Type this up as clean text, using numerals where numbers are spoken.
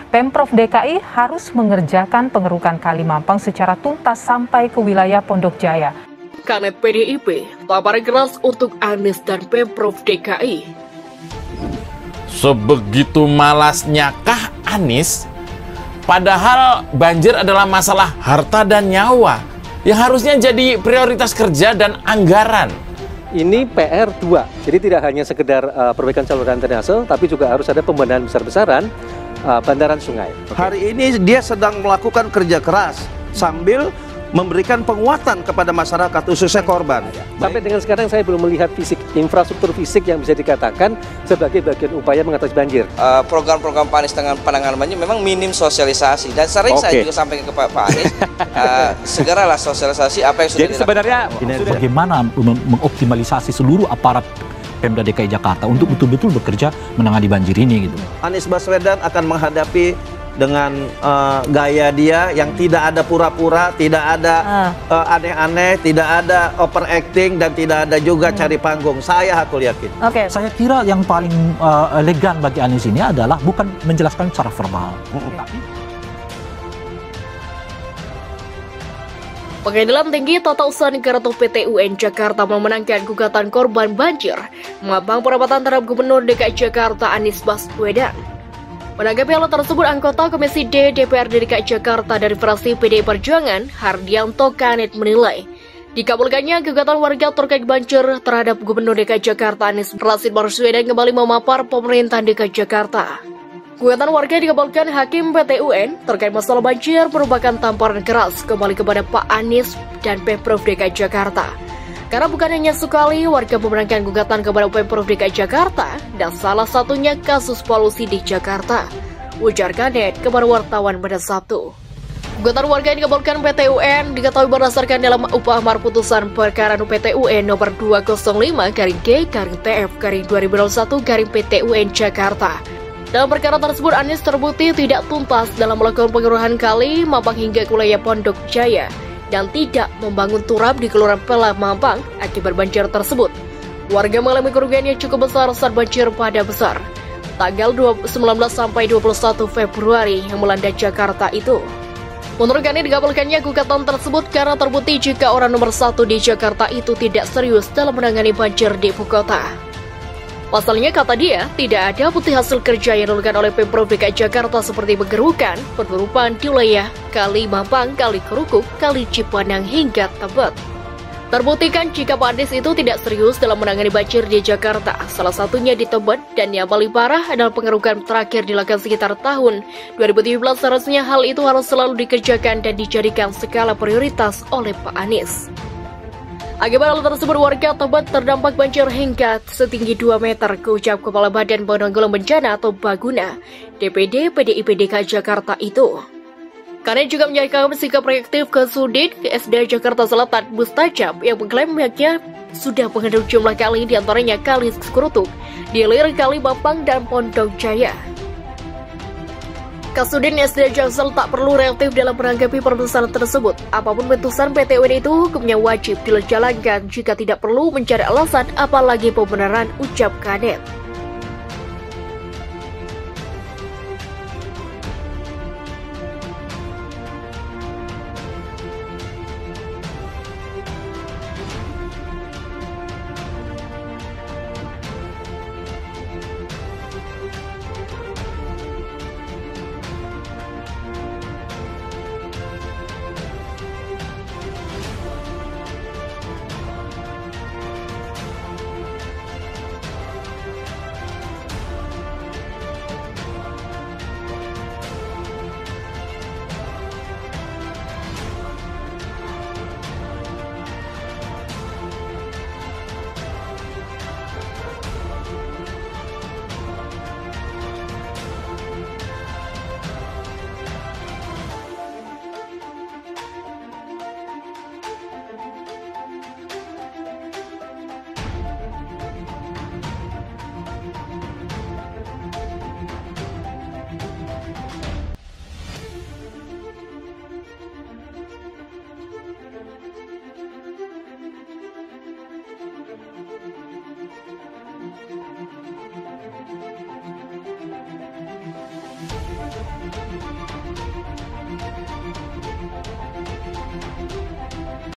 Pemprov DKI harus mengerjakan pengerukan Kali Mampang secara tuntas sampai ke wilayah Pondok Jaya. Kanet PDIP, tawaran keras untuk Anies dan Pemprov DKI. Sebegitu malasnya kah Anies? Padahal banjir adalah masalah harta dan nyawa yang harusnya jadi prioritas kerja dan anggaran. Ini PR 2, jadi tidak hanya sekedar perbaikan saluran drainase, tapi juga harus ada pembenahan besar-besaran bandaran sungai. Hari ini dia sedang melakukan kerja keras sambil memberikan penguatan kepada masyarakat, khususnya korban. Sampai dengan sekarang saya belum melihat infrastruktur fisik yang bisa dikatakan sebagai bagian upaya mengatasi banjir. Program-program Pak Anies dengan penanganan banjir memang minim sosialisasi, dan sering saya juga sampaikan ke Pak Anies, segeralah sosialisasi apa yang sudah dilakukan. Jadi sebenarnya bagaimana mengoptimalisasi seluruh aparat Pemda DKI Jakarta untuk betul-betul bekerja menangani banjir ini gitu. Anies Baswedan akan menghadapi dengan gaya dia yang tidak ada pura-pura, tidak ada aneh-aneh, tidak ada overacting, dan tidak ada juga cari panggung. Aku yakin. Saya kira yang paling elegan bagi Anies ini adalah bukan menjelaskan secara verbal, tapi Pengadilan Tinggi Tata Usaha Negara atau PT UN Jakarta memenangkan gugatan korban banjir Mampang perapatan terhadap Gubernur DKI Jakarta Anies Baswedan. Menanggapi hal tersebut, anggota Komisi D DPRD DKI Jakarta dari fraksi PDI Perjuangan, Hardianto Kanet menilai dikabulkannya gugatan warga terkait banjir terhadap Gubernur DKI Jakarta Anies Baswedan kembali memapar pemerintahan DKI Jakarta. Gugatan warga dikabulkan Hakim PT UN terkait masalah banjir merupakan tamparan keras kembali kepada Pak Anies dan Pemprov DKI Jakarta. Karena bukan hanya sekali warga memenangkan gugatan kepada Pemprov DKI Jakarta dan salah satunya kasus polusi di Jakarta, ujar Kanet kepada wartawan pada Sabtu. Gugatan warga yang dikabulkan PT UN diketahui berdasarkan dalam upah amar putusan perkara PT UN nomor 205-G-TF-2021-PT UN Jakarta. Dalam perkara tersebut, Anies terbukti tidak tuntas dalam melakukan penguruhan Kali Mampang hingga ke wilayah Pondok Jaya dan tidak membangun turap di Kelurahan Pela Mampang akibat banjir tersebut. Warga mengalami kerugian yang cukup besar saat banjir pada besar tanggal 19 sampai 21 Februari yang melanda Jakarta itu. Menurut Kani, dikabulkannya gugatan tersebut karena terbukti jika orang nomor 1 di Jakarta itu tidak serius dalam menangani banjir di ibu kota. Pasalnya, kata dia, tidak ada bukti hasil kerja yang dilakukan oleh Pemprov DKI Jakarta seperti pengerukan, penurupan di wilayah Kali Mampang, Kali Kerukuk, Kali Cipanang hingga Tebet. Terbuktikan jika Pak Anies itu tidak serius dalam menangani banjir di Jakarta, salah satunya di Tebet, dan yang paling parah adalah pengerukan terakhir dilakukan sekitar tahun 2017. Seharusnya hal itu harus selalu dikerjakan dan dijadikan skala prioritas oleh Pak Anies. Akibat hal tersebut, warga Tebet terdampak banjir hingga setinggi 2 meter, ucap Kepala Badan Penanggulangan Bencana atau Baguna, DPD PDIP DKI Jakarta itu. Karena juga menyatakan sikap reaktif ke Sudin SD Jakarta Selatan Mustajab yang mengklaim pihaknya sudah menghadang jumlah kali, diantaranya Kali Kerukuk, Dilir, Kali Mampang, dan Pondok Jaya. Kasudin SD Jaksel tak perlu reaktif dalam menanggapi permasalahan tersebut. Apapun putusan PT UN itu hukumnya wajib dijalankan jika tidak perlu mencari alasan apalagi pembenaran, ucap Kanet.